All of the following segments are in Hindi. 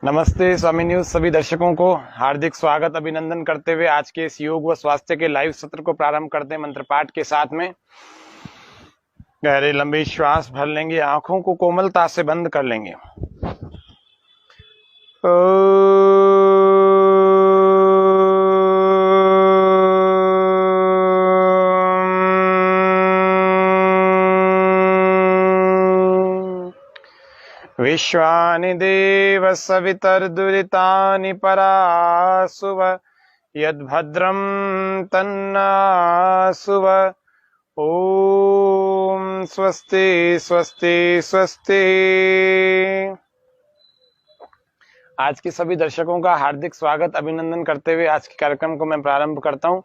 नमस्ते स्वामी न्यूज सभी दर्शकों को हार्दिक स्वागत अभिनंदन करते हुए आज के इस योग व स्वास्थ्य के लाइव सत्र को प्रारंभ करते हैं मंत्र पाठ के साथ में। गहरे लंबे श्वास भर लेंगे, आंखों को कोमलता से बंद कर लेंगे। विश्वानि देव सवितर्दुरितानि परासुव यद्भद्रं तन्नासुव। ओम स्वस्ति स्वस्ति स्वस्ति। आज के सभी दर्शकों का हार्दिक स्वागत अभिनंदन करते हुए आज के कार्यक्रम को मैं प्रारंभ करता हूं।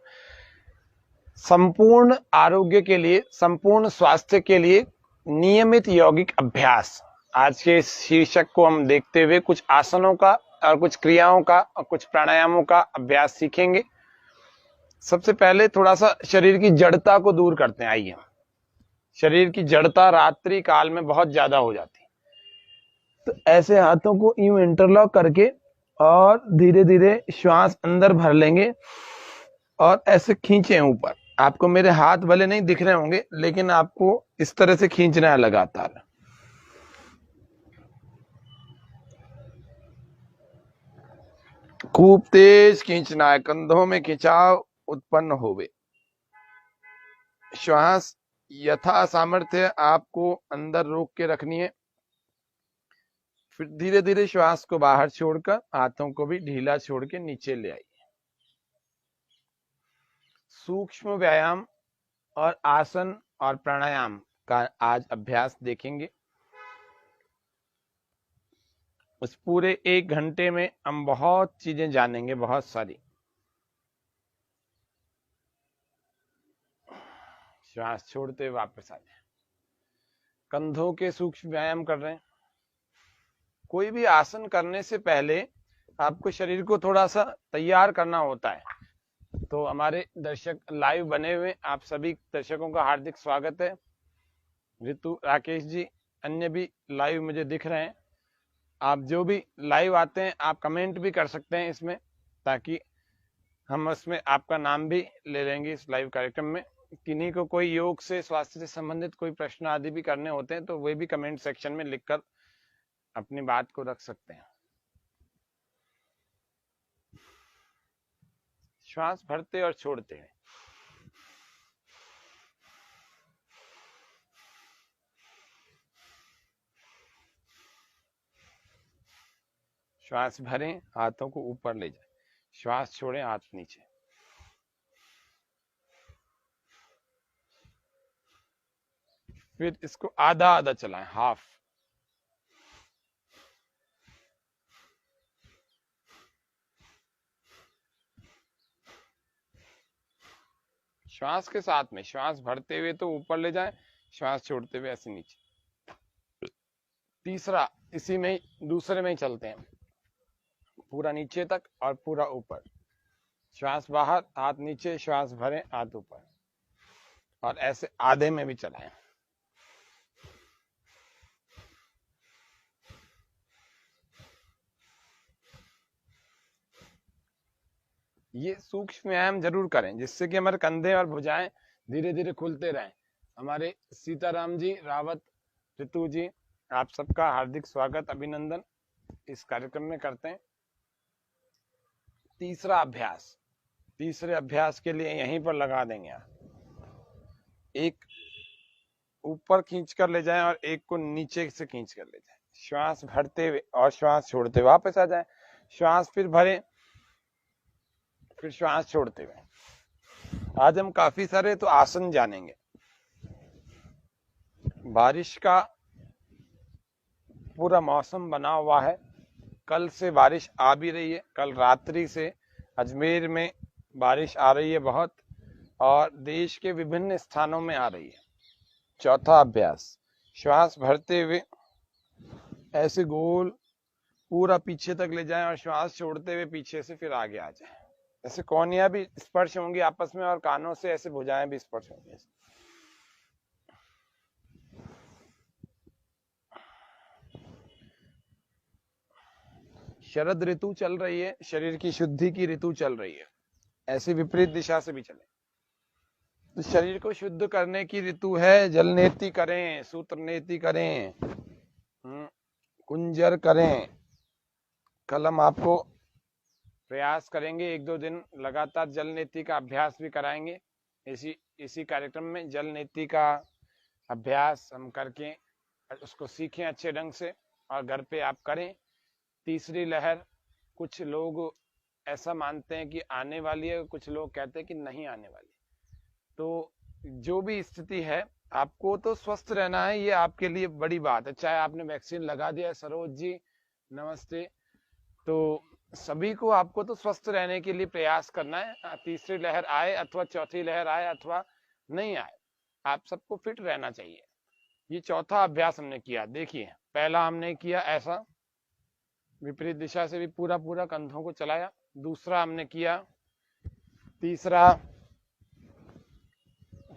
संपूर्ण आरोग्य के लिए, संपूर्ण स्वास्थ्य के लिए नियमित यौगिक अभ्यास, आज के शीर्षक को हम देखते हुए कुछ आसनों का और कुछ क्रियाओं का और कुछ प्राणायामों का अभ्यास सीखेंगे। सबसे पहले थोड़ा सा शरीर की जड़ता को दूर करते हैं। आइए, शरीर की जड़ता रात्रि काल में बहुत ज्यादा हो जाती है, तो ऐसे हाथों को यूं इंटरलॉक करके और धीरे धीरे श्वास अंदर भर लेंगे और ऐसे खींचे ऊपर। आपको मेरे हाथ भले नहीं दिख रहे होंगे, लेकिन आपको इस तरह से खींचना है लगातार। खूब तेज खींचना है, कंधों में खिंचाव उत्पन्न होवे। श्वास यथा सामर्थ्य आपको अंदर रोक के रखनी है। फिर धीरे धीरे श्वास को बाहर छोड़कर हाथों को भी ढीला छोड़ के नीचे ले आइए। सूक्ष्म व्यायाम और आसन और प्राणायाम का आज अभ्यास देखेंगे। उस पूरे 1 घंटे में हम बहुत चीजें जानेंगे, बहुत सारी। श्वास छोड़ते हुए वापस आ जाए। कंधों के सूक्ष्म व्यायाम कर रहे हैं। कोई भी आसन करने से पहले आपको शरीर को थोड़ा सा तैयार करना होता है। तो हमारे दर्शक लाइव बने हुए, आप सभी दर्शकों का हार्दिक स्वागत है। ऋतु, राकेश जी, अन्य भी लाइव मुझे दिख रहे हैं। आप जो भी लाइव आते हैं आप कमेंट भी कर सकते हैं इसमें, ताकि हम उसमें आपका नाम भी ले लेंगे इस लाइव कार्यक्रम में। किन्हीं को कोई योग से, स्वास्थ्य से संबंधित कोई प्रश्न आदि भी करने होते हैं तो वे भी कमेंट सेक्शन में लिखकर अपनी बात को रख सकते हैं। श्वास भरते और छोड़ते हैं। श्वास भरें, हाथों को ऊपर ले जाएं। श्वास छोड़ें, हाथ नीचे। फिर इसको आधा आधा चलाएं, हाफ। श्वास के साथ में श्वास भरते हुए तो ऊपर ले जाएं, श्वास छोड़ते हुए ऐसे नीचे। तीसरा इसी में ही, दूसरे में ही चलते हैं, पूरा नीचे तक और पूरा ऊपर। श्वास बाहर, हाथ नीचे, श्वास भरें, हाथ ऊपर, और ऐसे आधे में भी चलाएं। ये सूक्ष्म व्यायाम जरूर करें, जिससे कि हमारे कंधे और भुजाएं धीरे धीरे खुलते रहें। हमारे सीताराम जी, रावत, ऋतु जी, आप सबका हार्दिक स्वागत अभिनंदन इस कार्यक्रम में करते हैं। तीसरा अभ्यास, तीसरे अभ्यास के लिए यहीं पर लगा देंगे आप। एक ऊपर खींच कर ले जाएं और एक को नीचे से खींच कर ले जाएं। श्वास भरते हुए और श्वास छोड़ते हुए वापस आ जाएं। श्वास फिर भरें, फिर श्वास छोड़ते हुए। आज हम काफी सारे तो आसन जानेंगे। बारिश का पूरा मौसम बना हुआ है। कल से बारिश आ भी रही है। कल रात्रि से अजमेर में बारिश आ रही है बहुत, और देश के विभिन्न स्थानों में आ रही है। चौथा अभ्यास, श्वास भरते हुए ऐसे गोल पूरा पीछे तक ले जाएं और श्वास छोड़ते हुए पीछे से फिर आगे आ जाएं। ऐसे कोहनियां भी स्पर्श होंगी आपस में और कानों से ऐसे भुजाएं भी स्पर्श होंगी। शरद ऋतु चल रही है, शरीर की शुद्धि की ऋतु चल रही है, ऐसे विपरीत दिशा से भी चले तो शरीर को शुद्ध करने की ऋतु है। जल नेति करें, सूत्र नेति करें, कुंजर करें। कल हम आपको प्रयास करेंगे, 1-2 दिन लगातार जल नेति का अभ्यास भी कराएंगे। इसी कार्यक्रम में जल नेति का अभ्यास हम करके उसको सीखें अच्छे ढंग से और घर पे आप करें। तीसरी लहर कुछ लोग ऐसा मानते हैं कि आने वाली है, कुछ लोग कहते हैं कि नहीं आने वाली। तो जो भी स्थिति है, आपको तो स्वस्थ रहना है, ये आपके लिए बड़ी बात है। चाहे आपने वैक्सीन लगा दिया है, सरोज जी नमस्ते, तो सभी को आपको तो स्वस्थ रहने के लिए प्रयास करना है। तीसरी लहर आए अथवा चौथी लहर आए अथवा नहीं आए, आप सबको फिट रहना चाहिए। ये चौथा अभ्यास हमने किया। देखिए, पहला हमने किया ऐसा विपरीत दिशा से भी पूरा पूरा कंधों को चलाया। दूसरा हमने किया, तीसरा,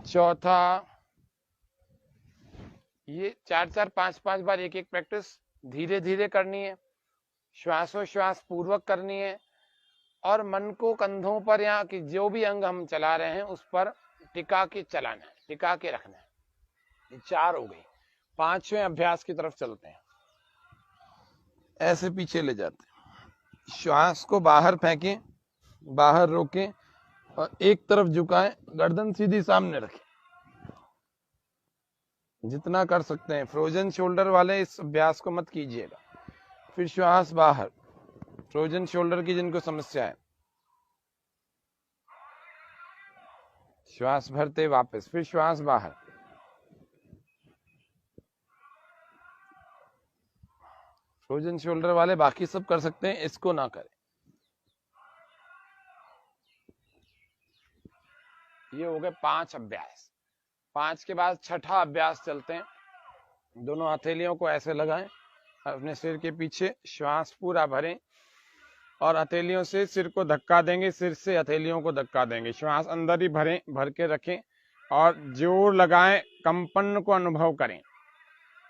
चौथा, ये 4-4, 5-5 बार एक प्रैक्टिस धीरे धीरे करनी है, श्वासोश्वास पूर्वक करनी है और मन को कंधों पर या कि जो भी अंग हम चला रहे हैं उस पर टिका के चलाना है, टिका के रखना है। ये 4 हो गई। 5वें अभ्यास की तरफ चलते हैं। ऐसे पीछे ले जाते हैं, श्वास को बाहर फेंकें, बाहर रोकें और एक तरफ झुकाएं, गर्दन सीधी सामने रखें जितना कर सकते हैं। फ्रोजन शोल्डर वाले इस अभ्यास को मत कीजिएगा। फिर श्वास बाहर, फ्रोजन शोल्डर की जिनको समस्या है, श्वास भरते वापस, फिर श्वास बाहर, फ्रोजन शोल्डर वाले बाकी सब कर सकते हैं, इसको ना करें। ये हो गए 5 अभ्यास। 5 के बाद छठा अभ्यास चलते हैं। दोनों हथेलियों को ऐसे लगाएं अपने सिर के पीछे, श्वास पूरा भरें और हथेलियों से सिर को धक्का देंगे, सिर से हथेलियों को धक्का देंगे। श्वास अंदर ही भरें, भर के रखें और जोर लगाएं, कंपन को अनुभव करें।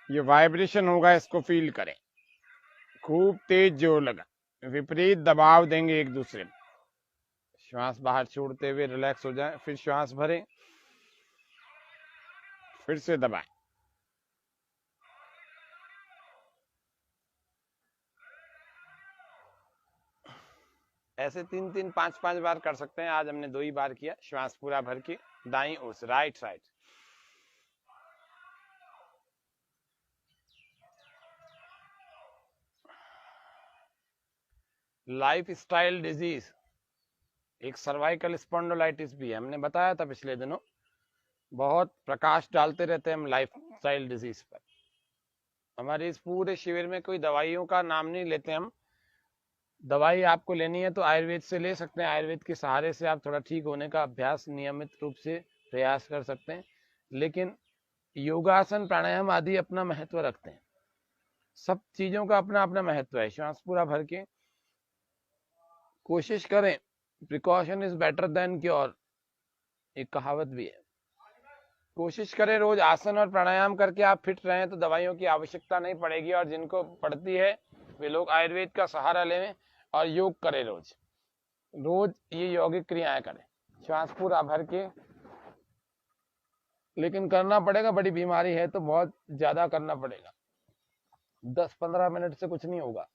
ये वाइब्रेशन होगा, इसको फील करें। खूब तेज जोर लगा, विपरीत दबाव देंगे एक दूसरे में। श्वास बाहर छोड़ते हुए रिलैक्स हो जाए, फिर श्वास भरें, फिर से दबाएं। ऐसे 3-3, 5-5 बार कर सकते हैं। आज हमने 2 ही बार किया। श्वास पूरा भर के दाईं ओर से, right side. Life style disease, एक सर्वाइकल स्पॉन्डिलाइटिस भी है, हमने बताया था पिछले दिनों। बहुत प्रकाश डालते रहते हैं हम लाइफ स्टाइल डिजीज पर। हमारे इस पूरे शिविर में कोई दवाइयों का नाम नहीं लेते हम। दवाई आपको लेनी है तो आयुर्वेद से ले सकते हैं। आयुर्वेद के सहारे से आप थोड़ा ठीक होने का अभ्यास नियमित रूप से प्रयास कर सकते हैं। लेकिन योगासन, प्राणायाम आदि अपना महत्व रखते हैं। सब चीजों का अपना अपना महत्व है। श्वास पूरा भर के कोशिश करें, precaution is better than cure, एक कहावत भी है। कोशिश करें रोज आसन और प्राणायाम करके आप फिट रहें तो दवाइयों की आवश्यकता नहीं पड़ेगी। और जिनको पड़ती है वे लोग आयुर्वेद का सहारा लें और योग करें। रोज रोज ये यौगिक क्रियाएं करें, श्वास पूरा भर के। लेकिन करना पड़ेगा, बड़ी बीमारी है तो बहुत ज्यादा करना पड़ेगा। 10-15 मिनट से कुछ नहीं होगा।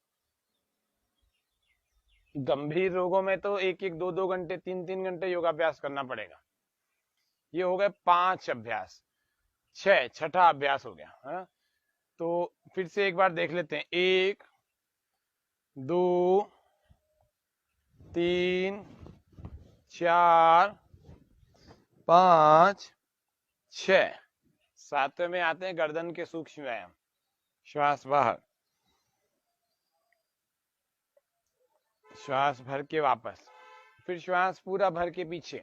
गंभीर रोगों में तो 1-1, 2-2 घंटे, 3-3 घंटे योगाभ्यास करना पड़ेगा। ये हो गए 5 अभ्यास। 6ठा अभ्यास हो गया है। तो फिर से एक बार देख लेते हैं। 1, 2, 3, 4, 5, 6। 7वें में आते हैं गर्दन के सूक्ष्म व्यायाम। श्वास बाहर, श्वास भर के वापस, फिर श्वास पूरा भर के पीछे,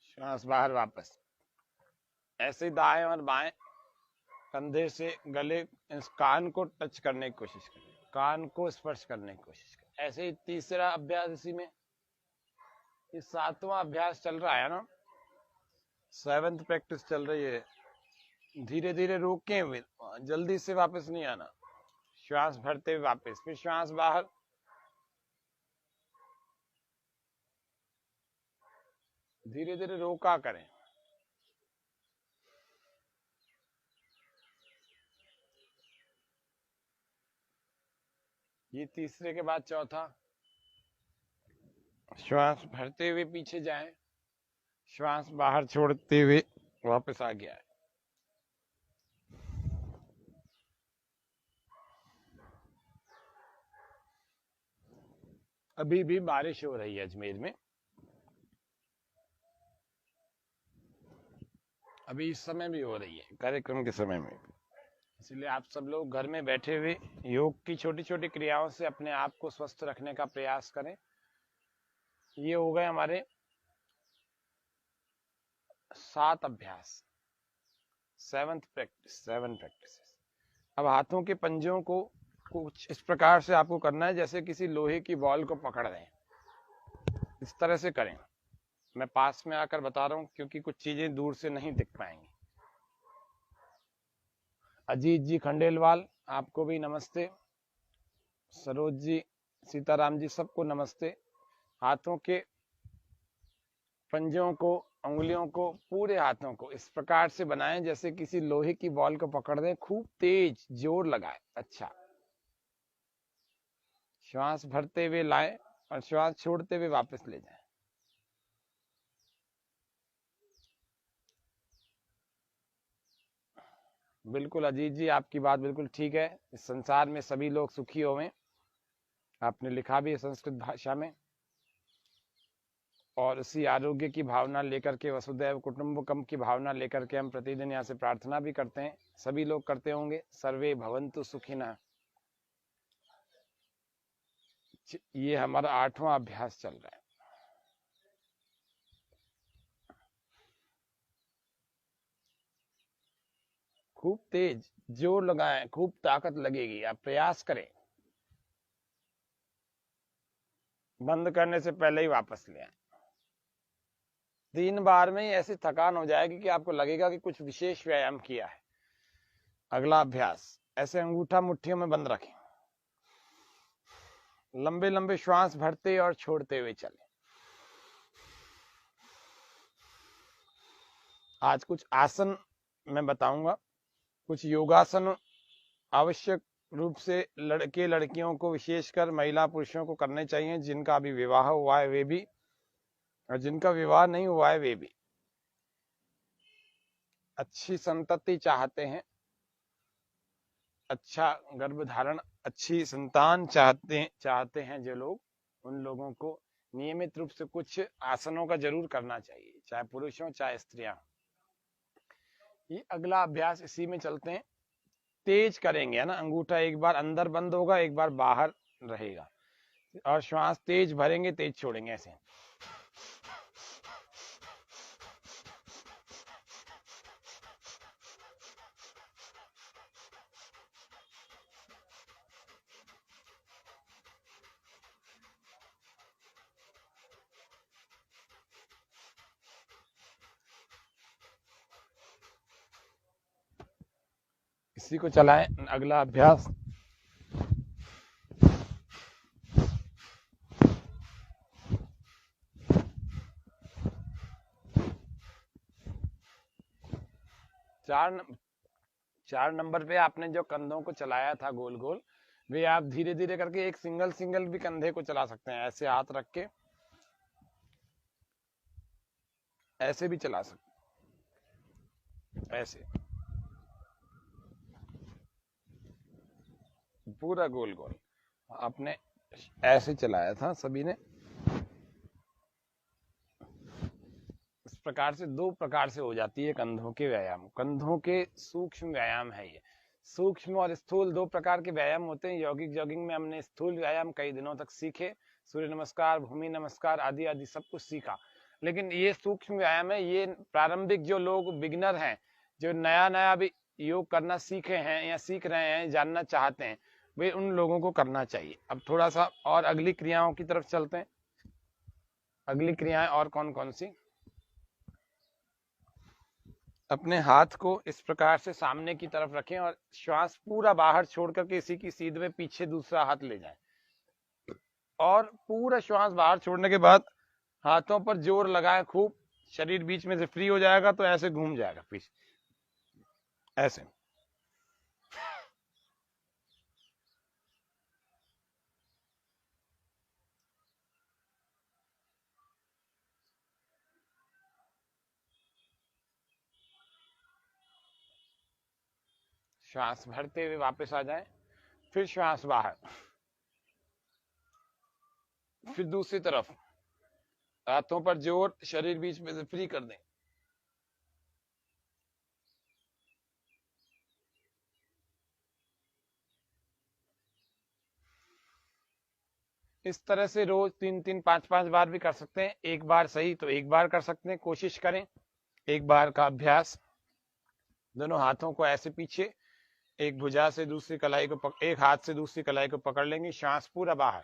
श्वास बाहर वापस। ऐसे दाएं और बाएं कंधे से गले, इस कान को टच करने की कोशिश करें, कान को स्पर्श करने की कोशिश करें। ऐसे ही तीसरा अभ्यास इसी में। ये 7वां अभ्यास चल रहा है ना, 7th प्रैक्टिस चल रही है। धीरे धीरे रोके हुए, जल्दी से वापस नहीं आना। श्वास भरते हुए वापस, फिर श्वास बाहर, धीरे धीरे रोका करें। ये तीसरे के बाद चौथा। श्वास भरते हुए पीछे जाएं, श्वास बाहर छोड़ते हुए वापस आ गया है। अभी भी बारिश हो रही है अजमेर में, अभी इस समय भी हो रही है, कार्यक्रम के समय में। इसलिए आप सब लोग घर में बैठे हुए योग की छोटी छोटी क्रियाओं से अपने आप को स्वस्थ रखने का प्रयास करें। ये हो गए हमारे 7 अभ्यास, 7 प्रैक्टिस। अब हाथों के पंजों को कुछ इस प्रकार से आपको करना है जैसे किसी लोहे की बॉल को पकड़ रहे हैं, इस तरह से करें। मैं पास में आकर बता रहा हूं क्योंकि कुछ चीजें दूर से नहीं दिख पाएंगी। अजीत जी खंडेलवाल, आपको भी नमस्ते। सरोज जी, सीताराम जी, सबको नमस्ते। हाथों के पंजों को, उंगलियों को, पूरे हाथों को इस प्रकार से बनाएं जैसे किसी लोहे की बॉल को पकड़ दें, खूब तेज जोर लगाएं। अच्छा, श्वास भरते हुए लाएं और श्वास छोड़ते हुए वापस ले जाएं। बिल्कुल अजीत जी, आपकी बात बिल्कुल ठीक है। इस संसार में सभी लोग सुखी होवें, आपने लिखा भी है संस्कृत भाषा में। और उसी आरोग्य की भावना लेकर के, वसुदैव कुटुंबकम की भावना लेकर के हम प्रतिदिन यहाँ से प्रार्थना भी करते हैं। सभी लोग करते होंगे, सर्वे भवन्तु सुखिनः। ये हमारा 8वां अभ्यास चल रहा है। खूब तेज जोर लगाएं, खूब ताकत लगेगी, आप प्रयास करें। बंद करने से पहले ही वापस ले आए। 3 बार में ही ऐसी थकान हो जाएगी कि आपको लगेगा कि कुछ विशेष व्यायाम किया है। अगला अभ्यास, ऐसे अंगूठा मुट्ठियों में बंद रखें, लंबे लंबे श्वास भरते और छोड़ते हुए चलें। आज कुछ आसन मैं बताऊंगा, कुछ योगासन आवश्यक रूप से लड़के लड़कियों को, विशेषकर महिला पुरुषों को करने चाहिए, जिनका अभी विवाह हुआ है वे भी, और जिनका विवाह नहीं हुआ है वे भी। अच्छी संतति चाहते हैं, अच्छा गर्भधारण, अच्छी संतान चाहते हैं जो लोग, उन लोगों को नियमित रूप से कुछ आसनों का जरूर करना चाहिए, चाहे पुरुष हो चाहे स्त्रियां। ये अगला अभ्यास इसी में चलते हैं। तेज करेंगे, है ना। अंगूठा एक बार अंदर बंद होगा, एक बार बाहर रहेगा, और श्वास तेज भरेंगे, तेज छोड़ेंगे, ऐसे। इसी को चलाएं। अगला अभ्यास, चार नंबर पे आपने जो कंधों को चलाया था गोल गोल, वे आप धीरे धीरे करके एक सिंगल सिंगल भी कंधे को चला सकते हैं। ऐसे हाथ रख के ऐसे भी चला सकते, ऐसे पूरा गोल गोल आपने ऐसे चलाया था सभी ने। इस प्रकार से 2 प्रकार से हो जाती है कंधों के व्यायाम। कंधों के सूक्ष्म व्यायाम है ये। सूक्ष्म और स्थूल 2 प्रकार के व्यायाम होते हैं। यौगिक जॉगिंग में हमने स्थूल व्यायाम कई दिनों तक सीखे, सूर्य नमस्कार, भूमि नमस्कार आदि आदि सब कुछ सीखा। लेकिन ये सूक्ष्म व्यायाम है, ये प्रारंभिक जो लोग बिगिनर हैं, जो नया नया भी योग करना सीखे हैं या सीख रहे हैं, जानना चाहते हैं, वे उन लोगों को करना चाहिए। अब थोड़ा सा और अगली क्रियाओं की तरफ चलते हैं। अगली क्रियाएं और कौन कौन सी? अपने हाथ को इस प्रकार से सामने की तरफ रखें और श्वास पूरा बाहर छोड़ करके इसी की सीध में पीछे दूसरा हाथ ले जाएं और पूरा श्वास बाहर छोड़ने के बाद हाथों पर जोर लगाएं खूब। शरीर बीच में से फ्री हो जाएगा तो ऐसे घूम जाएगा पीछे, ऐसे। श्वास भरते हुए वापस आ जाएं, फिर श्वास बाहर, फिर दूसरी तरफ हाथों पर जोर, शरीर बीच में से फ्री कर दें। इस तरह से रोज 3-3, 5-5 बार भी कर सकते हैं। एक बार सही तो एक बार कर सकते हैं, कोशिश करें। एक बार का अभ्यास। दोनों हाथों को ऐसे पीछे, एक भुजा से दूसरी कलाई को एक हाथ से दूसरी कलाई को पकड़ लेंगे, श्वास पूरा बाहर।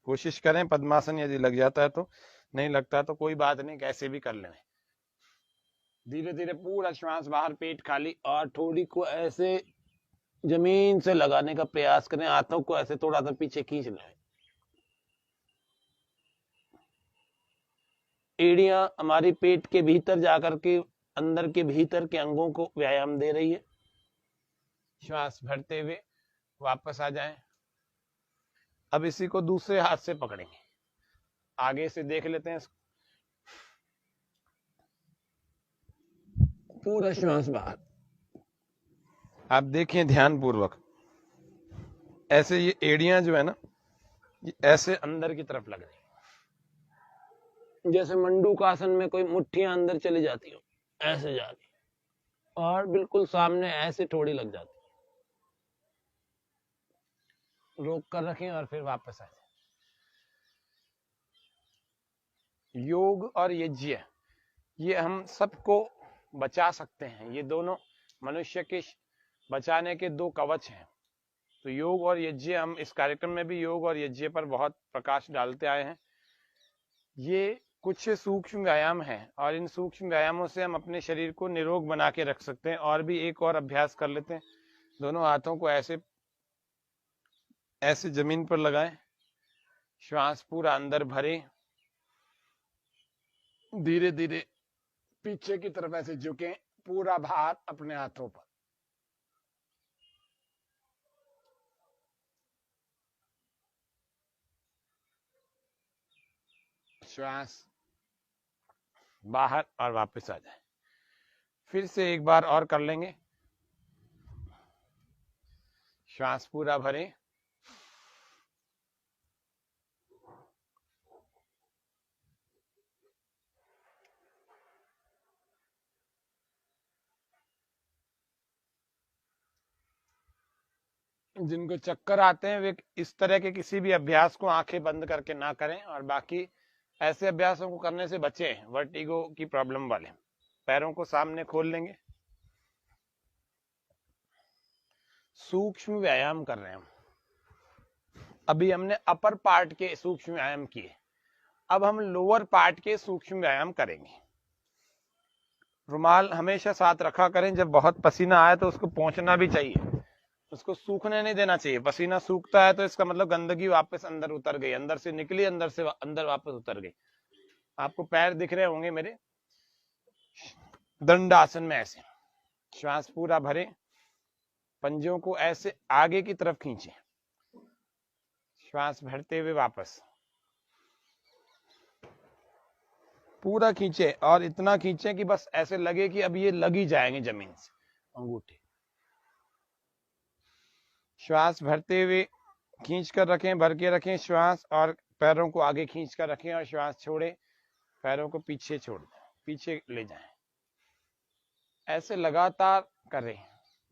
कोशिश करें पद्मासन यदि लग जाता है तो, नहीं लगता तो कोई बात नहीं, कैसे भी कर लें। धीरे धीरे पूरा श्वास बाहर, पेट खाली, और थोड़ी को ऐसे जमीन से लगाने का प्रयास करें। हाथों को ऐसे थोड़ा सा पीछे खींच लें। एड़ियां हमारी पेट के भीतर जाकर के अंदर के भीतर के अंगों को व्यायाम दे रही है। श्वास भरते हुए वापस आ जाएं। अब इसी को दूसरे हाथ से पकड़ेंगे, आगे से देख लेते हैं। पूरा श्वास बाहर, आप देखें ध्यान पूर्वक। ऐसे ये एड़ियां जो है ना, ये ऐसे अंदर की तरफ लग रही, जैसे मंडूकासन में कोई मुट्ठियां अंदर चली जाती हो, ऐसे जा रही, और बिल्कुल सामने ऐसे थोड़ी लग जाती। रोक कर रखें और फिर वापस आ जाए। योग और यज्ञ, ये हम सबको बचा सकते हैं। ये दोनों मनुष्य के बचाने के दो कवच हैं। तो योग और यज्ञ, हम इस कार्यक्रम में भी योग और यज्ञ पर बहुत प्रकाश डालते आए हैं। ये कुछ सूक्ष्म व्यायाम हैं और इन सूक्ष्म व्यायामों से हम अपने शरीर को निरोग बना के रख सकते हैं। और भी एक और अभ्यास कर लेते हैं। दोनों हाथों को ऐसे ऐसे जमीन पर लगाएं, श्वास पूरा अंदर भरें, धीरे धीरे पीछे की तरफ ऐसे झुकें, पूरा भार अपने हाथों पर। श्वास बाहर और वापस आ जाए। फिर से एक बार और कर लेंगे। श्वास पूरा भरें, जिनको चक्कर आते हैं वे इस तरह के किसी भी अभ्यास को आंखें बंद करके ना करें, और बाकी ऐसे अभ्यासों को करने से बचें। वर्टिगो की प्रॉब्लम वाले पैरों को सामने खोल लेंगे। सूक्ष्म व्यायाम कर रहे हैं हम। अभी हमने अपर पार्ट के सूक्ष्म व्यायाम किए, अब हम लोअर पार्ट के सूक्ष्म व्यायाम करेंगे। रुमाल हमेशा साथ रखा करें। जब बहुत पसीना आए तो उसको पोंछना भी चाहिए, उसको सूखने नहीं देना चाहिए। पसीना सूखता है तो इसका मतलब गंदगी वापस अंदर उतर गई, अंदर से निकली, अंदर से अंदर वापस उतर गई। आपको पैर दिख रहे होंगे मेरे। दंड आसन में ऐसे श्वास पूरा भरें, पंजों को ऐसे आगे की तरफ खींचें, श्वास भरते हुए वापस पूरा खींचे, और इतना खींचे कि बस ऐसे लगे कि अब ये लग ही जाएंगे जमीन से अंगूठे। श्वास भरते हुए खींच कर रखें, भर के रखें श्वास, और पैरों को आगे खींच कर रखें और श्वास छोड़े, पैरों को पीछे छोड़ दें, पीछे ले जाएं। ऐसे लगातार करें,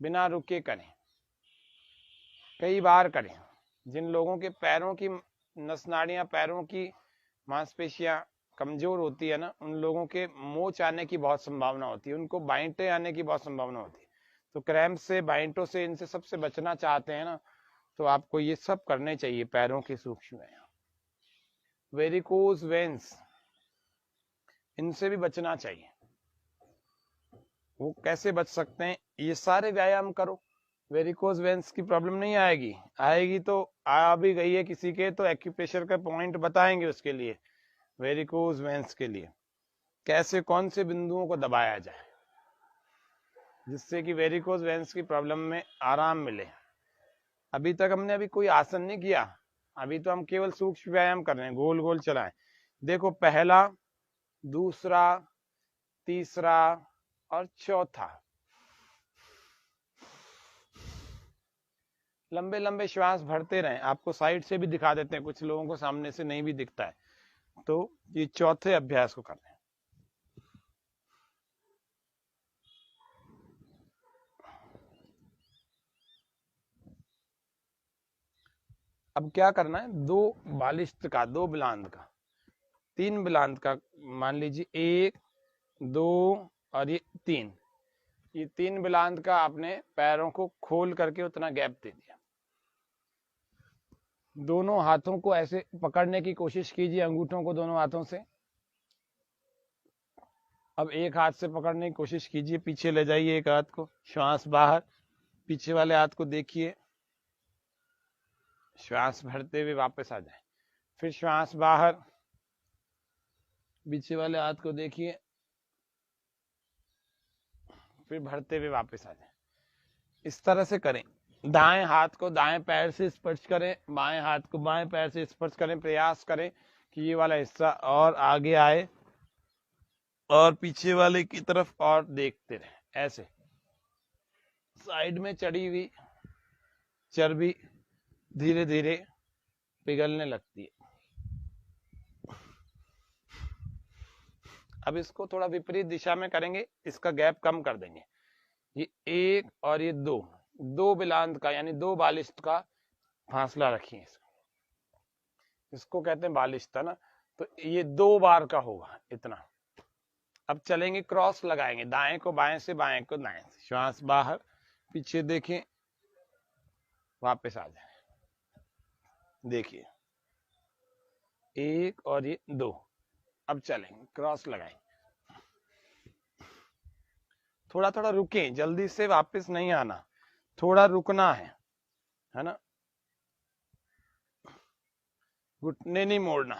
बिना रुके करें, कई बार करें। जिन लोगों के पैरों की नस नाड़ियां, पैरों की मांसपेशियां कमजोर होती है ना, उन लोगों के मोच आने की बहुत संभावना होती है, उनको बाइंटे आने की बहुत संभावना होती है। तो क्रैम्प से, बाइंटों से, इनसे सबसे बचना चाहते हैं ना, तो आपको ये सब करने चाहिए। पैरों के सूक्ष्म व्यायाम, वेरिकोज वेन्स, इनसे भी बचना चाहिए। वो कैसे बच सकते हैं? ये सारे व्यायाम करो, वेरिकोज वेन्स की प्रॉब्लम नहीं आएगी। आएगी तो आ भी गई है किसी के, तो एक्यूप्रेशर का पॉइंट बताएंगे उसके लिए, वेरिकोज वेन्स के लिए कैसे कौन से बिंदुओं को दबाया जाए जिससे कि वेरिकोज वेन्स की प्रॉब्लम में आराम मिले। अभी तक हमने कोई आसन नहीं किया, अभी तो हम केवल सूक्ष्म व्यायाम कर रहे हैं, गोल गोल चलाएं। देखो, पहला, दूसरा, तीसरा और चौथा, लंबे लंबे श्वास भरते रहें। आपको साइड से भी दिखा देते हैं, कुछ लोगों को सामने से नहीं भी दिखता है, तो ये चौथे अभ्यास को कर रहे हैं। अब क्या करना है, 2 बालिश्त का, 2 बिलांद का, 3 बिलांद का, मान लीजिए 1 2 और ये 3, ये 3 बिलांद का आपने पैरों को खोल करके उतना गैप दे दिया। दोनों हाथों को ऐसे पकड़ने की कोशिश कीजिए, अंगूठों को दोनों हाथों से। अब एक हाथ से पकड़ने की कोशिश कीजिए, पीछे ले जाइए एक हाथ को, श्वास बाहर, पीछे वाले हाथ को देखिए, श्वास भरते हुए वापस आ जाए, फिर श्वास बाहर, पीछे वाले हाथ को देखिए, फिर भरते हुए वापस आ जाए। इस तरह से करें। दाएं हाथ को दाएं पैर से स्पर्श करें, बाएं हाथ को बाएं पैर से स्पर्श करें। प्रयास करें कि ये वाला हिस्सा और आगे आए और पीछे वाले की तरफ और देखते रहे। ऐसे साइड में चढ़ी हुई चर्बी धीरे धीरे पिघलने लगती है। अब इसको थोड़ा विपरीत दिशा में करेंगे, इसका गैप कम कर देंगे। ये 1 और ये 2 बिलांद का यानी 2 बालिश्त का फासला रखिए। इसको कहते हैं बालिश्त, है ना। तो ये 2 बार का होगा इतना। अब चलेंगे, क्रॉस लगाएंगे, दाएं को बाएं से, बाएं को दाएं से। श्वास बाहर, पीछे देखें, वापस आ जाए। देखिए 1 और ये 2। अब चलेंगे, क्रॉस लगाएंगे। थोड़ा थोड़ा रुकें, जल्दी से वापस नहीं आना, थोड़ा रुकना है ना। घुटने नहीं मोड़ना।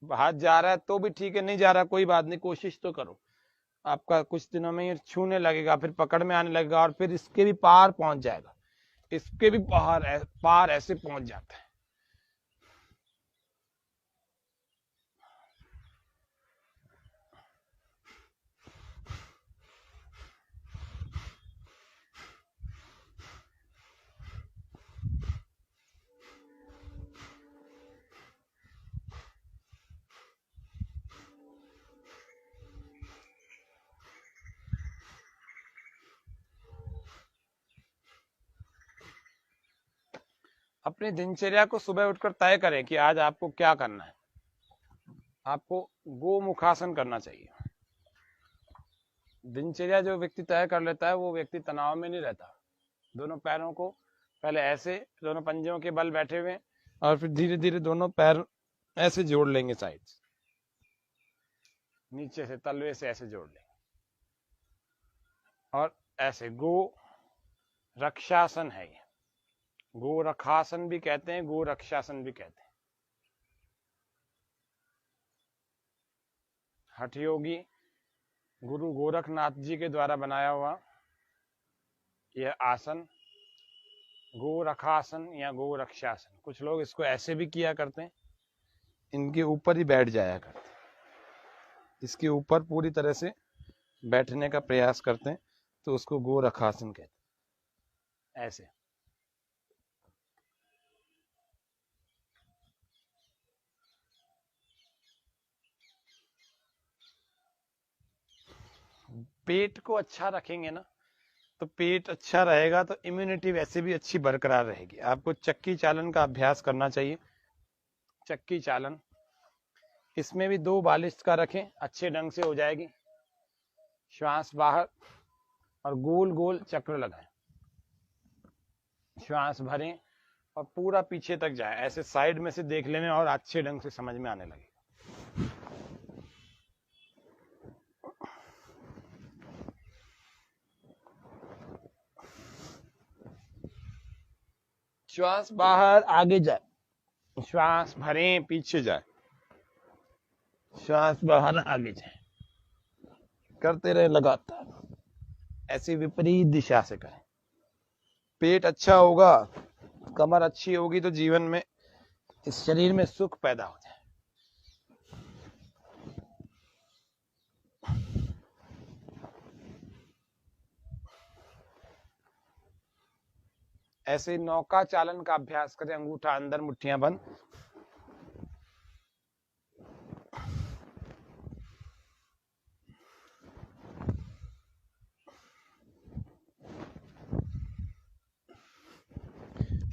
हाथ जा रहा है तो भी ठीक है, नहीं जा रहा कोई बात नहीं, कोशिश तो करो। आपका कुछ दिनों में ये छूने लगेगा, फिर पकड़ में आने लगेगा और फिर इसके भी पार पहुंच जाएगा, इसके भी पार ऐसे पहुंच जाता है। अपनी दिनचर्या को सुबह उठकर तय करें कि आज आपको क्या करना है। आपको गोमुखासन करना चाहिए। दिनचर्या जो व्यक्ति तय कर लेता है वो व्यक्ति तनाव में नहीं रहता। दोनों पैरों को पहले ऐसे, दोनों पंजों के बल बैठे हुए, और फिर धीरे धीरे दोनों पैर ऐसे जोड़ लेंगे, साइड से, नीचे से तलवे से ऐसे जोड़ लेंगे, और ऐसे गो रक्षासन है ये। गो रखासन भी कहते हैं, गो रक्षासन भी कहते हैं। हठ योगी गुरु गोरखनाथ जी के द्वारा बनाया हुआ यह आसन गो रखासन या गो रक्षासन। कुछ लोग इसको ऐसे भी किया करते हैं, इनके ऊपर ही बैठ जाया करते हैं, इसके ऊपर पूरी तरह से बैठने का प्रयास करते हैं, तो उसको गो रखासन कहते हैं। ऐसे पेट को अच्छा रखेंगे ना, तो पेट अच्छा रहेगा तो इम्यूनिटी वैसे भी अच्छी बरकरार रहेगी। आपको चक्की चालन का अभ्यास करना चाहिए। चक्की चालन, इसमें भी 2 बालिश्त का रखें, अच्छे ढंग से हो जाएगी। श्वास बाहर और गोल गोल चक्र लगाएं, श्वास भरें और पूरा पीछे तक जाए, ऐसे साइड में से देख लेने और अच्छे ढंग से समझ में आने लगे। श्वास बाहर आगे जाए, श्वास भरें पीछे जाए, श्वास बाहर आगे जाए, करते रहे लगातार, ऐसे विपरीत दिशा से करें। पेट अच्छा होगा, कमर अच्छी होगी तो जीवन में, इस शरीर में सुख पैदा हो जाए। ऐसे नौका चालन का अभ्यास करें, अंगूठा अंदर मुट्ठियां बंद।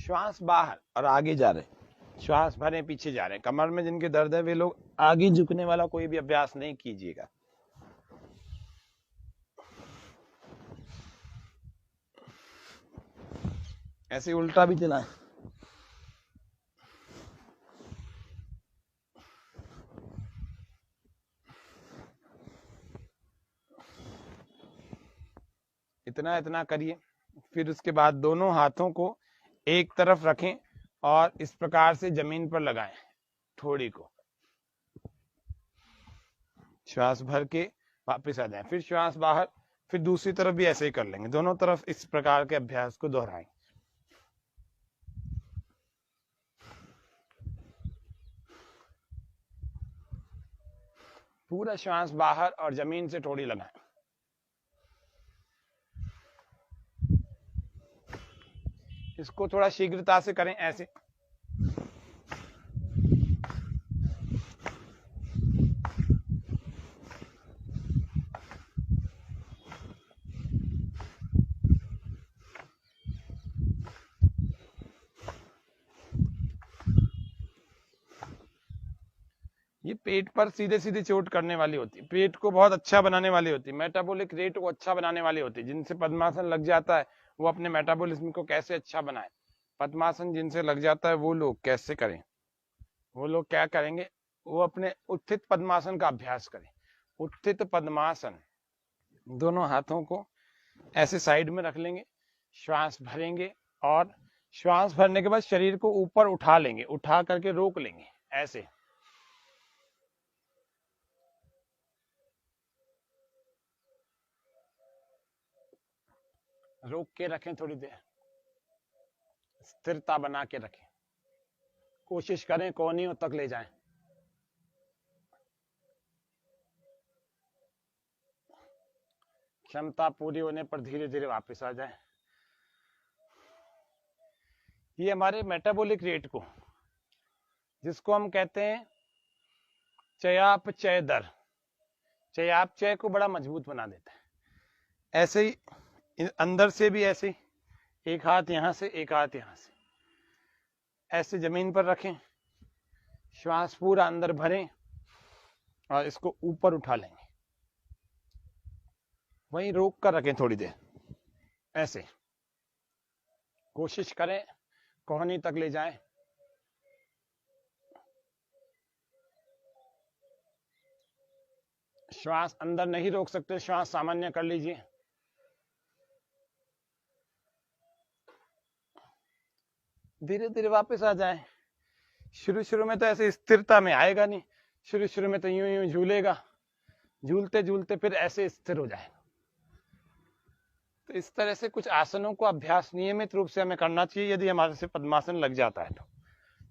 श्वास बाहर और आगे जा रहे, श्वास भरे पीछे जा रहे। कमर में जिनके दर्द है वे लोग आगे झुकने वाला कोई भी अभ्यास नहीं कीजिएगा। ऐसे उल्टा भी चलाएं। इतना इतना करिए, फिर उसके बाद दोनों हाथों को एक तरफ रखें और इस प्रकार से जमीन पर लगाएं, ठोड़ी को। श्वास भर के वापस आ जाएं, फिर श्वास बाहर, फिर दूसरी तरफ भी ऐसे ही कर लेंगे। दोनों तरफ इस प्रकार के अभ्यास को दोहराएं। पूरा श्वास बाहर और जमीन से ठोड़ी लगाएं। इसको थोड़ा शीघ्रता से करें, ऐसे। ये पेट पर सीधे सीधे चोट करने वाली होती है, पेट को बहुत अच्छा बनाने वाली होती है, मेटाबॉलिक रेट को अच्छा बनाने वाली होती है। जिनसे पद्मासन लग जाता है वो अपने मेटाबॉलिज्म को कैसे अच्छा बनाए। पद्मासन जिनसे लग जाता है वो लोग कैसे करें, वो लोग क्या करेंगे, वो अपने उत्थित पद्मासन का अभ्यास करें। उत्थित पद्मासन, दोनों हाथों को ऐसे साइड में रख लेंगे, श्वास भरेंगे और श्वास भरने के बाद शरीर को ऊपर उठा लेंगे, उठा करके रोक लेंगे, ऐसे। रोक के रखें, थोड़ी देर स्थिरता बना के रखें। कोशिश करें कोहनियों तक ले जाएं। क्षमता पूरी होने पर धीरे धीरे वापस आ जाएं। ये हमारे मेटाबॉलिक रेट को, जिसको हम कहते हैं चयापचय दर, चयापचय को बड़ा मजबूत बना देता है। ऐसे ही अंदर से भी ऐसे, एक हाथ यहां से, एक हाथ यहां से, ऐसे जमीन पर रखें, श्वास पूरा अंदर भरें और इसको ऊपर उठा लेंगे। वहीं रोक कर रखें थोड़ी देर, ऐसे। कोशिश करें कोहनी तक ले जाएं। श्वास अंदर नहीं रोक सकते, श्वास सामान्य कर लीजिए। धीरे धीरे वापस आ जाए। शुरू शुरू में तो ऐसे स्थिरता में आएगा नहीं, शुरू शुरू में तो यूं यूं झूलेगा, झूलते झूलते फिर ऐसे स्थिर हो जाएगा। तो इस तरह से कुछ आसनों को अभ्यास नियमित रूप से हमें करना चाहिए। यदि हमारे से पद्मासन लग जाता है तो,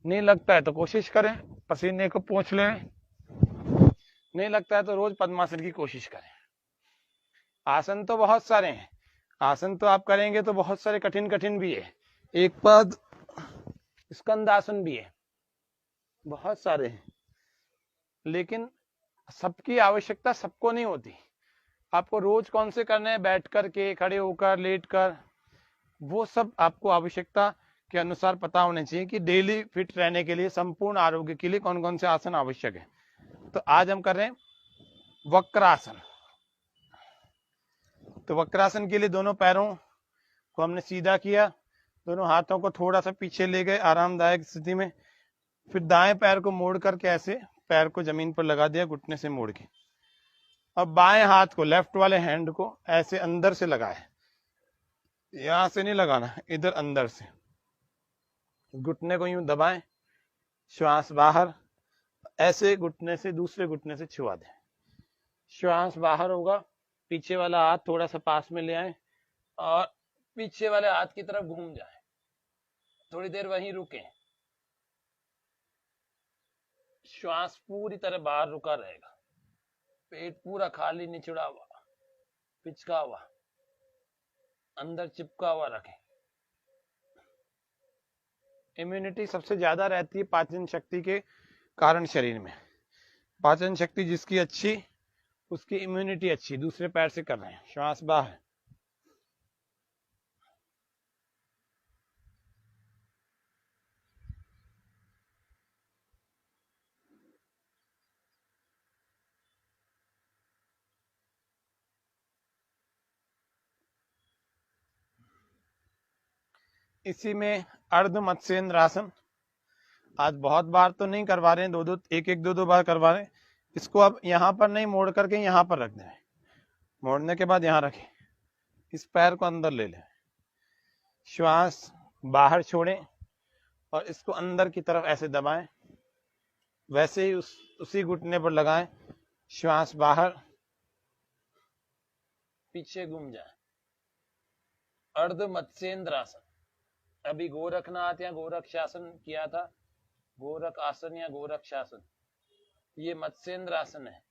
नहीं लगता है तो कोशिश करें, पसीने को पोंछ लें। नहीं लगता है तो रोज पद्मासन की कोशिश करें। आसन तो बहुत सारे हैं, आसन तो आप करेंगे तो बहुत सारे कठिन कठिन भी है। एक पद स्कंदासन भी है, बहुत सारे हैं, लेकिन सबकी आवश्यकता सबको नहीं होती। आपको रोज कौन से करने हैं, बैठ कर के, खड़े होकर, लेट कर, वो सब आपको आवश्यकता के अनुसार पता होने चाहिए कि डेली फिट रहने के लिए, संपूर्ण आरोग्य के लिए कौन कौन से आसन आवश्यक है। तो आज हम कर रहे हैं वक्रासन। तो वक्रासन के लिए दोनों पैरों को हमने सीधा किया, दोनों हाथों को थोड़ा सा पीछे ले गए आरामदायक स्थिति में, फिर दाएं पैर को मोड़ करके ऐसे पैर को जमीन पर लगा दिया, घुटने से मोड़ के। अब बाएं हाथ को, लेफ्ट वाले हैंड को ऐसे अंदर से लगाए, यहां से नहीं लगाना, इधर अंदर से, घुटने को यूं दबाएं, श्वास बाहर, ऐसे घुटने से दूसरे घुटने से छुआ दें। श्वास बाहर होगा, पीछे वाला हाथ थोड़ा सा पास में ले आए और पीछे वाले हाथ की तरफ घूम जाए। थोड़ी देर वहीं रुकें, श्वास पूरी तरह बाहर रुका रहेगा, पेट पूरा खाली निचड़ा हुआ, पिचका हुआ, अंदर चिपका हुआ रखें। इम्यूनिटी सबसे ज्यादा रहती है पाचन शक्ति के कारण शरीर में। पाचन शक्ति जिसकी अच्छी, उसकी इम्यूनिटी अच्छी। दूसरे पैर से कर रहे हैं, श्वास बाहर, इसी में अर्ध मत्स्येंद्र आसन। आज बहुत बार तो नहीं करवा रहे हैं, दो बार करवा रहे हैं। इसको अब यहाँ पर नहीं, मोड़ करके यहाँ पर रख दें। मोड़ने के बाद यहाँ रखें, इस पैर को अंदर ले लें, श्वास बाहर छोड़ें और इसको अंदर की तरफ ऐसे दबाएं। वैसे ही उसी घुटने पर लगाएं, श्वास बाहर, पीछे घूम जाए। अर्ध मत्स्येंद्र आसन। अभी गोरखनाथ या गोरक्षासन किया था, गोरख आसन या गोरक्षासन। ये मत्स्येंद्र आसन है।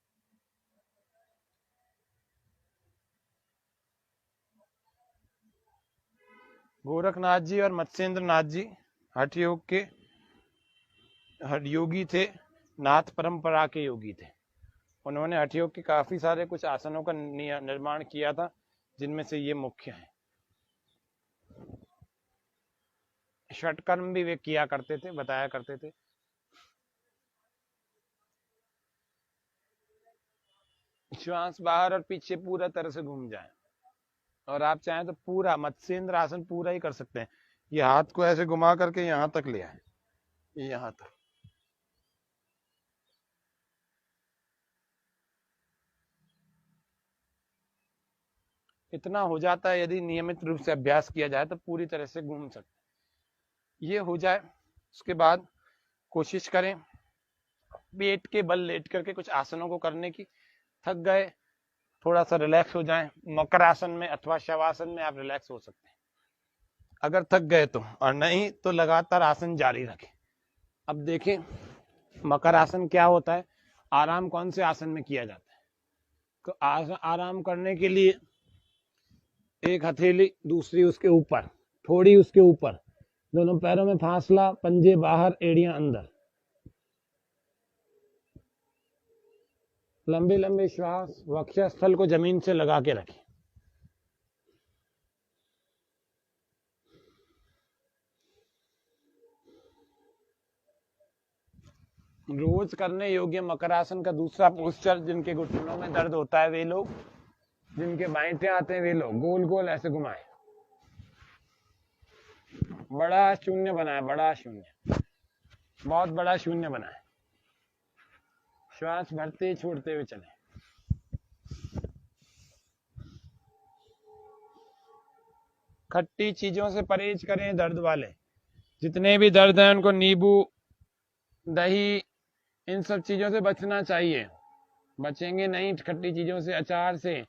गोरखनाथ जी और मत्स्येंद्र नाथ जी हठ योग के हठ योगी थे, नाथ परंपरा के योगी थे। उन्होंने हठ योग के काफी सारे कुछ आसनों का निर्माण किया था, जिनमें से ये मुख्य है। षटकर्म भी वे किया करते थे, बताया करते थे। श्वास बाहर और पीछे पूरा तरह से घूम जाए। और आप चाहें तो पूरा मत्स्येंद्र आसन पूरा ही कर सकते हैं। ये हाथ को ऐसे घुमा करके यहां तक ले आए, यहां तक। इतना हो जाता है, यदि नियमित रूप से अभ्यास किया जाए तो पूरी तरह से घूम सकते हैं। ये हो जाए, उसके बाद कोशिश करें पेट के बल लेट करके कुछ आसनों को करने की। थक गए, थोड़ा सा रिलैक्स हो जाएं। मकर आसन में अथवा शवासन में आप रिलैक्स हो सकते हैं अगर थक गए तो, और नहीं तो लगातार आसन जारी रखें। अब देखें मकर आसन क्या होता है, आराम कौन से आसन में किया जाता है। तो आराम करने के लिए एक हथेली दूसरी उसके ऊपर, थोड़ी उसके ऊपर, दोनों पैरों में फासला, पंजे बाहर, एड़ियां अंदर। लंबे लंबे श्वास, वक्षस्थल को जमीन से लगा के रखें। रोज करने योग्य मकर आसन का दूसरा पोस्चर, जिनके घुटनों में दर्द होता है वे लोग, जिनके बाएं आते हैं वे लोग गोल गोल ऐसे घुमाएं। बड़ा शून्य बनाए, बड़ा शून्य, बहुत बड़ा शून्य बनाए। श्वास भरते छोड़ते हुए चले। खट्टी चीजों से परहेज करें। दर्द वाले जितने भी दर्द हैं उनको नींबू, दही, इन सब चीजों से बचना चाहिए। बचेंगे नहीं खट्टी चीजों से, अचार से,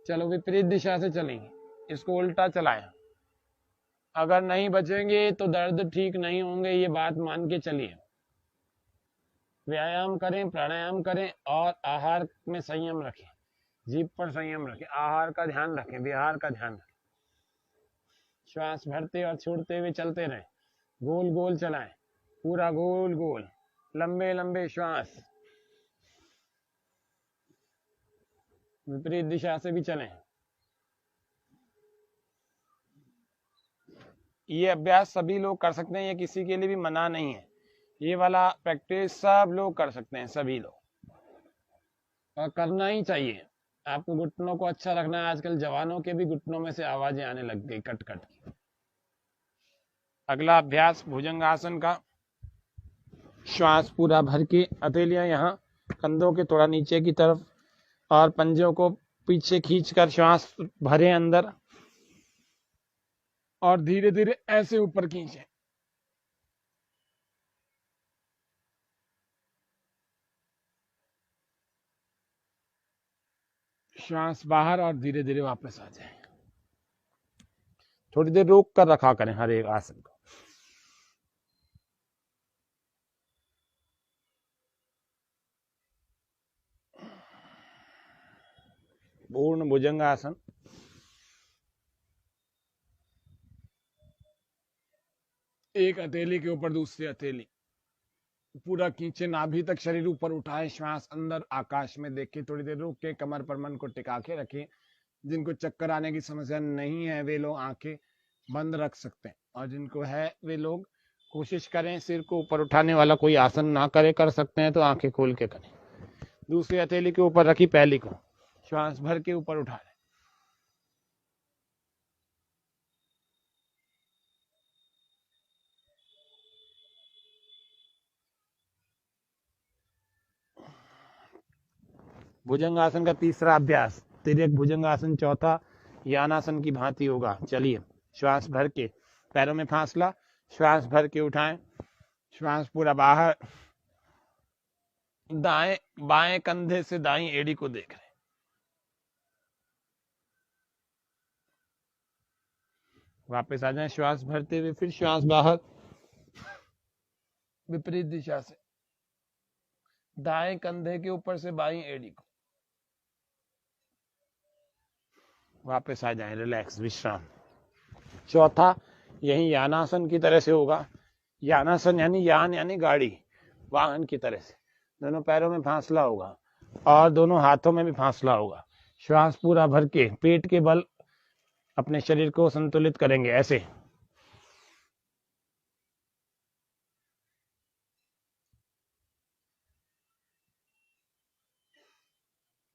चलो विपरीत दिशा से चलेंगे, इसको उल्टा चलाएं। अगर नहीं बचेंगे तो दर्द ठीक नहीं होंगे, ये बात मान के चलिए। व्यायाम करें, प्राणायाम करें और आहार में संयम रखें, जीभ पर संयम रखें, आहार का ध्यान रखें, विहार का ध्यान रखें। श्वास भरते और छोड़ते हुए चलते रहें, गोल गोल चलाएं, पूरा गोल गोल, लंबे लंबे श्वास, विपरीत दिशा से भी चलें। ये अभ्यास सभी लोग कर सकते हैं, ये किसी के लिए भी मना नहीं है। ये वाला प्रैक्टिस सब लोग कर सकते हैं, सभी लोग, और करना ही चाहिए। आपको घुटनों को अच्छा रखना है। आजकल जवानों के भी घुटनों में से आवाजें आने लग गई कट कट की। अगला अभ्यास भुजंगासन का। श्वास पूरा भर के, हथेलियां यहाँ कंधों के थोड़ा नीचे की तरफ और पंजों को पीछे खींचकर श्वास भरे अंदर और धीरे धीरे ऐसे ऊपर खींचे। श्वास बाहर और धीरे धीरे वापस आ जाए। थोड़ी देर रोक कर रखा करें हर एक आसन को। पूर्ण भुजंगासन। एक हथेली के ऊपर दूसरी हथेली, पूरा खींचे, नाभि तक शरीर ऊपर उठाए, श्वास अंदर आकाश में देखे, थोड़ी देर रोक के कमर पर मन को टिका के रखें। जिनको चक्कर आने की समस्या नहीं है वे लोग आंखें बंद रख सकते हैं, और जिनको है वे लोग कोशिश करें सिर को ऊपर उठाने वाला कोई आसन ना करे, कर सकते हैं तो आंखें खोल के करें। दूसरी हथेली के ऊपर रखी पहली को, श्वास भर के ऊपर उठा लें। भुजंगासन का तीसरा अभ्यास तिर्यक भुजंगासन, चौथा यानासन की भांति होगा। चलिए, श्वास भर के, पैरों में फासला, श्वास भर के उठाएं, श्वास पूरा बाहर, दाएं बाएं कंधे से दाईं एड़ी को देख रहे हैं। वापस आ जाएं, श्वास भरते हुए फिर श्वास बाहर, विपरीत दिशा से, दाएं कंधे के ऊपर से बाईं एड़ी को। वापस आ जाएं, रिलैक्स, विश्राम। चौथा यही यानासन की तरह से होगा। यानासन यानी यान यानी गाड़ी, वाहन की तरह से। दोनों पैरों में फासला होगा और दोनों हाथों में भी फासला होगा। श्वास पूरा भर के पेट के बल अपने शरीर को संतुलित करेंगे, ऐसे।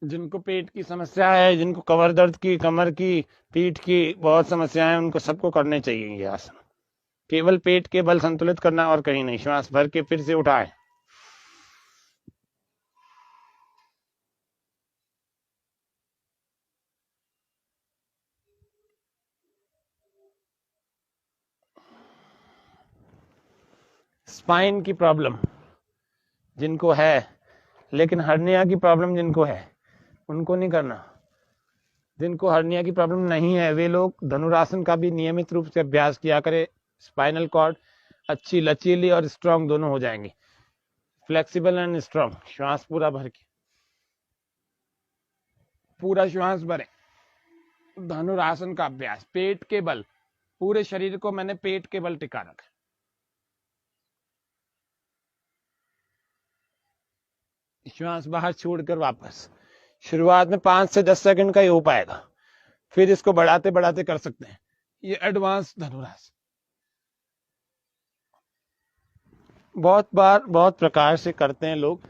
जिनको पेट की समस्या है, जिनको कमर दर्द की, कमर की, पीठ की बहुत समस्या है, उनको सबको करने चाहिए ये आसन। केवल पेट के बल संतुलित करना और कहीं नहीं। श्वास भर के फिर से उठाए, स्पाइन की प्रॉब्लम जिनको है, लेकिन हर्निया की प्रॉब्लम जिनको है उनको नहीं करना। जिनको हर्निया की प्रॉब्लम नहीं है वे लोग धनुरासन का भी नियमित रूप से अभ्यास किया करें। स्पाइनल कॉर्ड अच्छी लचीली और स्ट्रांग दोनों हो जाएंगी, फ्लेक्सिबल एंड स्ट्रांग। श्वास पूरा भर के, पूरा श्वास भरें। धनुरासन का अभ्यास, पेट के बल, पूरे शरीर को मैंने पेट के बल टिका रखा। श्वास बाहर छोड़कर वापस। शुरुआत में 5 से 10 सेकंड का ही हो पाएगा, फिर इसको बढ़ाते बढ़ाते कर सकते हैं। ये एडवांस धनुरासन बहुत बार बहुत प्रकार से करते हैं लोग,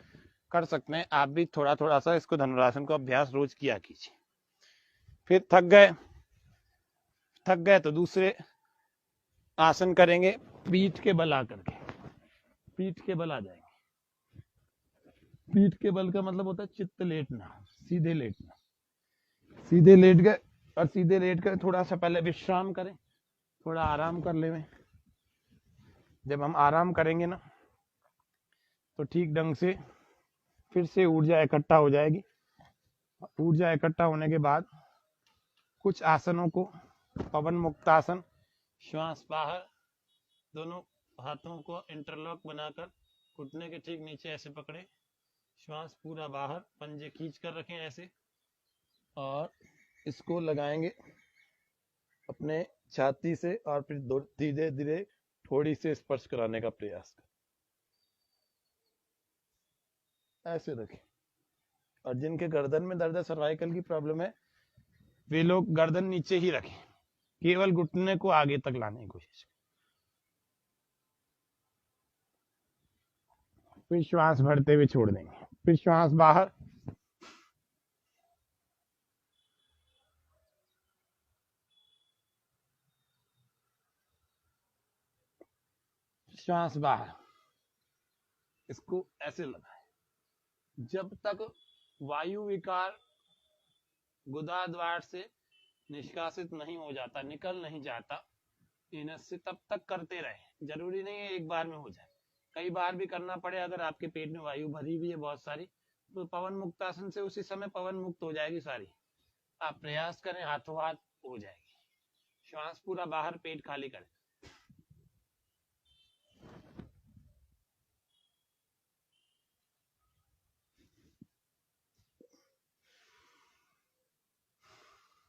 कर सकते हैं आप भी। थोड़ा थोड़ा सा इसको धनुरासन को अभ्यास रोज किया कीजिए। फिर थक गए तो दूसरे आसन करेंगे, पीठ के बल आकर के, पीठ के बल आ जाएंगे। पीठ के बल का मतलब होता है चित्त लेटना, सीधे लेटना। सीधे लेट गए और सीधे लेट कर थोड़ा सा पहले विश्राम करें, थोड़ा आराम कर ले। जब हम आराम करेंगे ना तो ठीक ढंग से फिर से ऊर्जा इकट्ठा हो जाएगी। ऊर्जा इकट्ठा होने के बाद कुछ आसनों को, पवन मुक्तासन, श्वास बाहर, दोनों हाथों को इंटरलॉक बनाकर घुटने के ठीक नीचे ऐसे पकड़े, श्वास पूरा बाहर, पंजे खींच कर रखें ऐसे, और इसको लगाएंगे अपने छाती से और फिर धीरे धीरे थोड़ी से स्पर्श कराने का प्रयास करें, ऐसे रखें। और जिनके गर्दन में दर्द है, सर्वाइकल की प्रॉब्लम है, वे लोग गर्दन नीचे ही रखें, केवल घुटने को आगे तक लाने की कोशिश करें। फिर श्वास भरते हुए छोड़ देंगे, फिर श्वास बाहर, श्वास बाहर। इसको ऐसे लगाएं जब तक वायु विकार गुदा द्वार से निष्कासित नहीं हो जाता, निकल नहीं जाता इनसे, तब तक करते रहे। जरूरी नहीं है एक बार में हो जाए, कई बार भी करना पड़े। अगर आपके पेट में वायु भरी हुई है बहुत सारी, तो पवन मुक्तासन से उसी समय पवन मुक्त हो जाएगी सारी, आप प्रयास करें, हाथों हाथ हो जाएगी। श्वास पूरा बाहर, पेट खाली करें।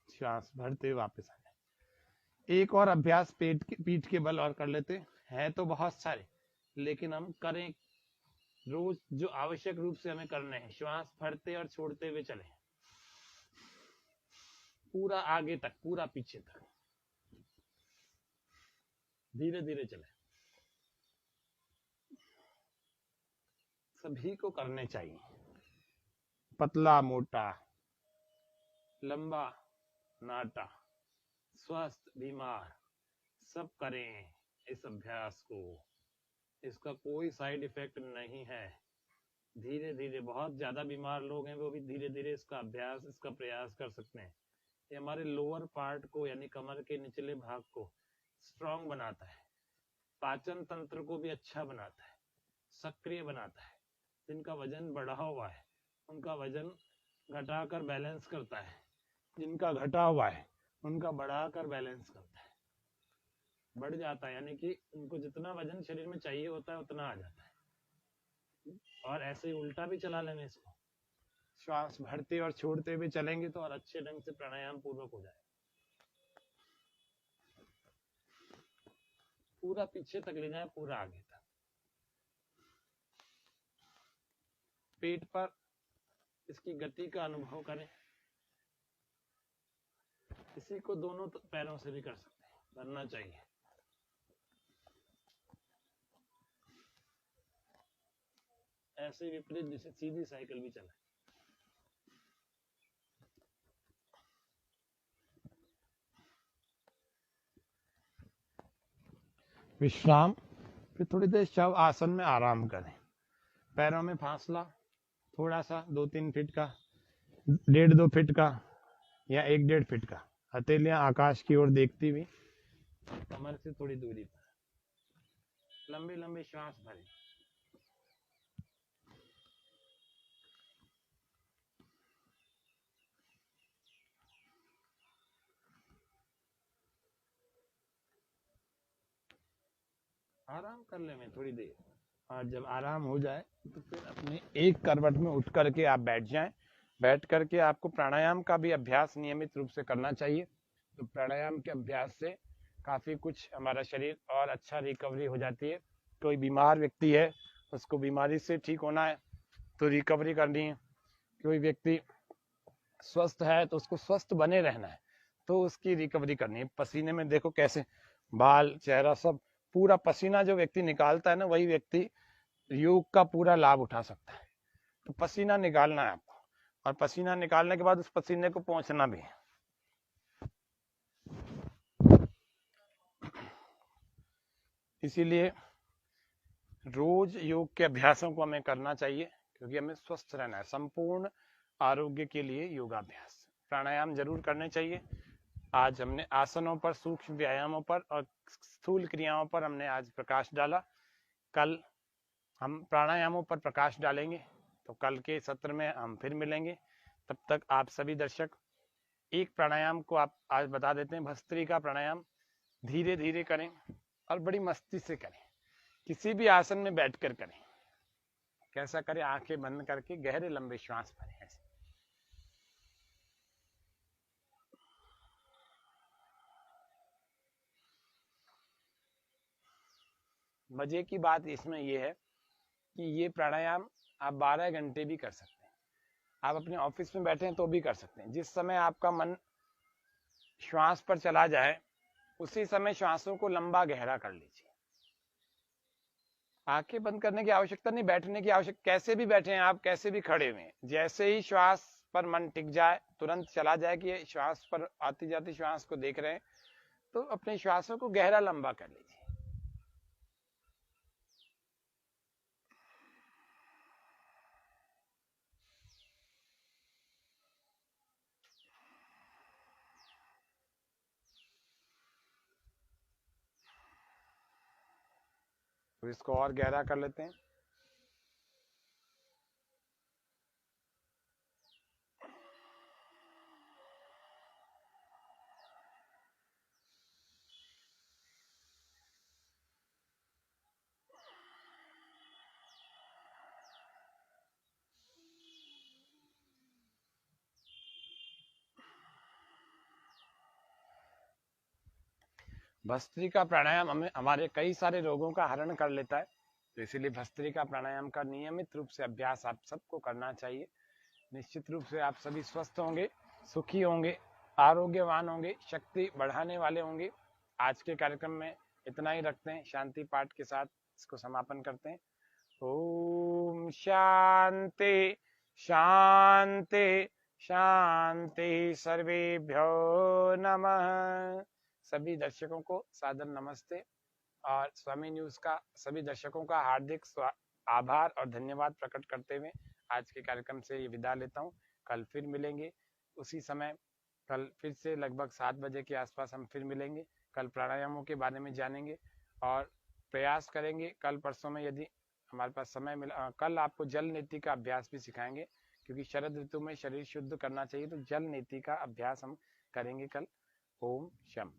श्वास भरते वापस आ जाए। एक और अभ्यास पीठ के बल और कर लेते हैं। तो बहुत सारे, लेकिन हम करें रोज जो आवश्यक रूप से हमें करने हैं। श्वास भरते और छोड़ते हुए चले, पूरा आगे तक, पूरा पीछे तक, धीरे धीरे चले। सभी को करने चाहिए, पतला मोटा, लंबा नाटा, स्वस्थ बीमार, सब करें इस अभ्यास को। इसका कोई साइड इफेक्ट नहीं है। धीरे धीरे, बहुत ज्यादा बीमार लोग हैं वो भी धीरे धीरे इसका अभ्यास, इसका प्रयास कर सकते हैं। ये हमारे लोअर पार्ट को, यानी कमर के निचले भाग को स्ट्रांग बनाता है, पाचन तंत्र को भी अच्छा बनाता है, सक्रिय बनाता है। जिनका वजन बढ़ा हुआ है उनका वजन घटाकर बैलेंस करता है, जिनका घटा हुआ है उनका बढ़ाकर बैलेंस करता है, बढ़ जाता है, यानी कि उनको जितना वजन शरीर में चाहिए होता है उतना आ जाता है। और ऐसे ही उल्टा भी चला लेंगे इसको, श्वास भरते और छोड़ते हुए चलेंगे तो और अच्छे ढंग से प्राणायाम पूर्वक हो जाए। पूरा पीछे तक ले जाए, पूरा आगे तक। पेट पर इसकी गति का अनुभव करें। इसी को दोनों पैरों से भी कर सकते हैं, करना चाहिए। ऐसे विपरीत दिशा, सीधी साइकिल भी चलाए। विश्राम, फिर थोड़ी देर शव आसन में आराम करें। पैरों में फासला थोड़ा सा 2-3 फीट का, 1.5-2 फीट का या 1-1.5 फीट का। हथेलियां आकाश की ओर देखती हुई, कमर से थोड़ी दूरी पर। लंबी लंबी श्वास भरें। आराम कर ले में थोड़ी देर, और जब आराम हो जाए तो फिर अपने एक करवट में उठ करके आप बैठ जाएं। बैठ करके आपको प्राणायाम का भी अभ्यास नियमित रूप से करना चाहिए। तो प्राणायाम के अभ्यास से काफी कुछ हमारा शरीर और अच्छा रिकवरी हो जाती है। कोई बीमार व्यक्ति है, उसको बीमारी से ठीक होना है तो रिकवरी करनी है। कोई व्यक्ति स्वस्थ है तो उसको स्वस्थ बने रहना है, तो उसकी रिकवरी करनी है। पसीने में देखो कैसे बाल, चेहरा सब पूरा पसीना जो व्यक्ति निकालता है ना, वही व्यक्ति योग का पूरा लाभ उठा सकता है। तो पसीना निकालना है आपको, और पसीना निकालने के बाद उस पसीने को पोंछना भी है। इसीलिए रोज योग के अभ्यासों को हमें करना चाहिए, क्योंकि हमें स्वस्थ रहना है। संपूर्ण आरोग्य के लिए योगाभ्यास, प्राणायाम जरूर करने चाहिए। आज हमने आसनों पर, सूक्ष्म व्यायामों पर और स्थूल क्रियाओं पर हमने आज प्रकाश डाला। कल हम प्राणायामों पर प्रकाश डालेंगे, तो कल के सत्र में हम फिर मिलेंगे। तब तक आप सभी दर्शक, एक प्राणायाम को आप आज बता देते हैं, भस्त्रिका प्राणायाम। धीरे धीरे करें और बड़ी मस्ती से करें। किसी भी आसन में बैठकर करें। कैसा करें? आंखें बंद करके गहरे लंबे श्वास भरें। ऐसे मजे की बात इसमें यह है कि ये प्राणायाम आप 12 घंटे भी कर सकते हैं। आप अपने ऑफिस में बैठे हैं तो भी कर सकते हैं। जिस समय आपका मन श्वास पर चला जाए, उसी समय श्वासों को लंबा गहरा कर लीजिए। आंखें बंद करने की आवश्यकता नहीं, बैठने की आवश्यकता। कैसे भी बैठे हैं आप, कैसे भी खड़े हुए हैं, जैसे ही श्वास पर मन टिक जाए, तुरंत चला जाए कि श्वास पर आती जाती श्वास को देख रहे हैं, तो अपने श्वासों को गहरा लंबा कर लीजिए। तो इसको और गहरा कर लेते हैं। भस्त्रिका प्राणायाम हमें हमारे कई सारे रोगों का हरण कर लेता है, तो इसीलिए भस्त्रिका प्राणायाम का नियमित रूप से अभ्यास आप सबको करना चाहिए। निश्चित रूप से आप सभी स्वस्थ होंगे, सुखी होंगे, आरोग्यवान होंगे, शक्ति बढ़ाने वाले होंगे। आज के कार्यक्रम में इतना ही रखते हैं, शांति पाठ के साथ इसको समापन करते हैं। ओम शांति शांति शांति, सर्वेभ्यो नमः। सभी दर्शकों को सादर नमस्ते और स्वामी न्यूज का सभी दर्शकों का हार्दिक आभार और धन्यवाद प्रकट करते हुए आज के कार्यक्रम से ये विदा लेता हूँ। कल फिर मिलेंगे उसी समय, कल फिर से लगभग 7 बजे के आसपास हम फिर मिलेंगे। कल प्राणायामों के बारे में जानेंगे और प्रयास करेंगे कल परसों में, यदि हमारे पास समय मिला, कल आपको जल नीति का अभ्यास भी सिखाएंगे, क्योंकि शरद ऋतु में शरीर शुद्ध करना चाहिए, तो जल नीति का अभ्यास हम करेंगे कल। ओम शम।